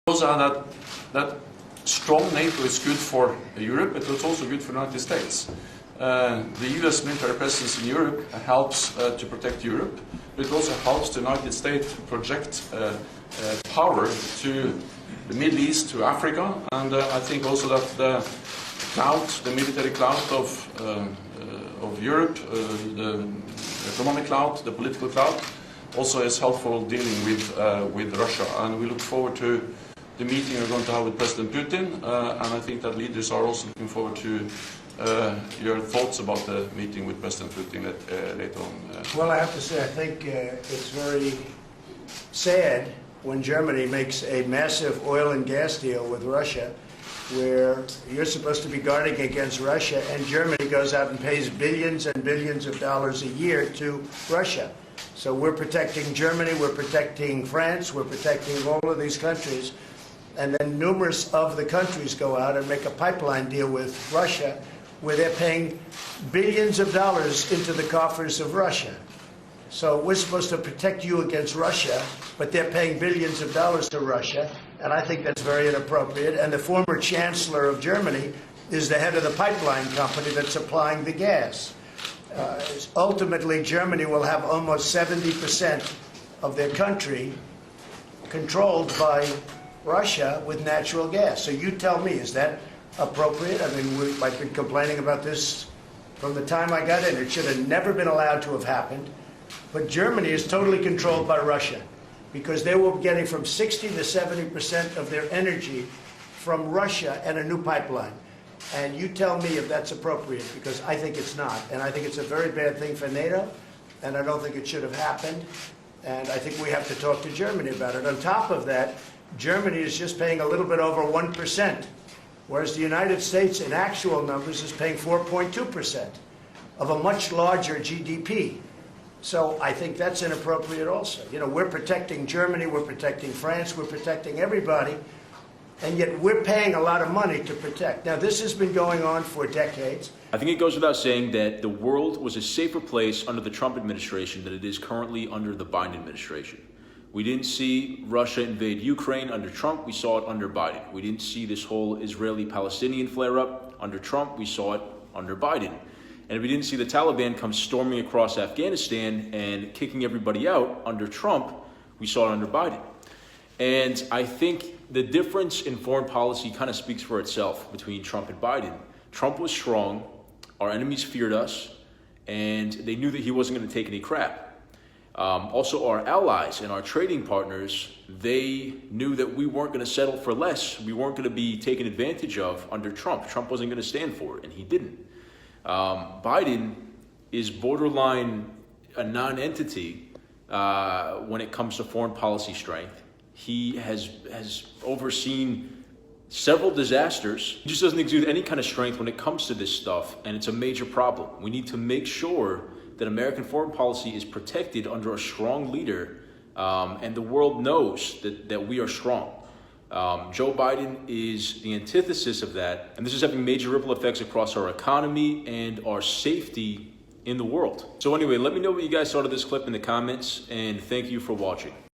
Also, that strong NATO is good for Europe, but it's also good for the United States. The US military presence in Europe helps to protect Europe, but it also helps the United States to project power to the Middle East, to Africa, and I think also that the military cloud of Europe, the economic cloud, the political cloud, also is helpful dealing with Russia, and we look forward to the meeting we're going to have with President Putin, and I think that leaders are also looking forward to your thoughts about the meeting with President Putin later on. Well, I have to say, I think it's very sad when Germany makes a massive oil and gas deal with Russia, where you're supposed to be guarding against Russia, and Germany goes out and pays billions and billions of dollars a year to Russia. So we're protecting Germany, we're protecting France, we're protecting all of these countries, and then numerous of the countries go out and make a pipeline deal with Russia, where they're paying billions of dollars into the coffers of Russia. So we're supposed to protect you against Russia, but they're paying billions of dollars to Russia, and I think that's very inappropriate. And the former chancellor of Germany is the head of the pipeline company that's supplying the gas. Ultimately, Germany will have almost 70% of their country controlled by Russia with natural gas. So you tell me, is that appropriate? I mean, I've been complaining about this from the time I got in. It should have never been allowed to have happened. But Germany is totally controlled by Russia because they were getting from 60 to 70% of their energy from Russia and a new pipeline. And you tell me if that's appropriate, because I think it's not. And I think it's a very bad thing for NATO, and I don't think it should have happened. And I think we have to talk to Germany about it. On top of that, Germany is just paying a little bit over 1%, whereas the United States, in actual numbers, is paying 4.2% of a much larger GDP. So I think that's inappropriate also. You know, we're protecting Germany, we're protecting France, we're protecting everybody, and yet we're paying a lot of money to protect. Now, this has been going on for decades. I think it goes without saying that the world was a safer place under the Trump administration than it is currently under the Biden administration. We didn't see Russia invade Ukraine under Trump, we saw it under Biden. We didn't see this whole Israeli-Palestinian flare-up under Trump, we saw it under Biden. And we didn't see the Taliban come storming across Afghanistan and kicking everybody out under Trump, we saw it under Biden. And I think the difference in foreign policy kind of speaks for itself between Trump and Biden. Trump was strong, our enemies feared us, and they knew that he wasn't going to take any crap. Also, our allies and our trading partners, they knew that we weren't going to settle for less. We weren't going to be taken advantage of under Trump. Trump wasn't going to stand for it, and he didn't. Biden is borderline a non-entity when it comes to foreign policy strength. He has overseen several disasters. He just doesn't exude any kind of strength when it comes to this stuff, and it's a major problem. We need to make sure that American foreign policy is protected under a strong leader, and the world knows that we are strong. Joe Biden is the antithesis of that, and this is having major ripple effects across our economy and our safety in the world. So anyway, let me know what you guys thought of this clip in the comments, and thank you for watching.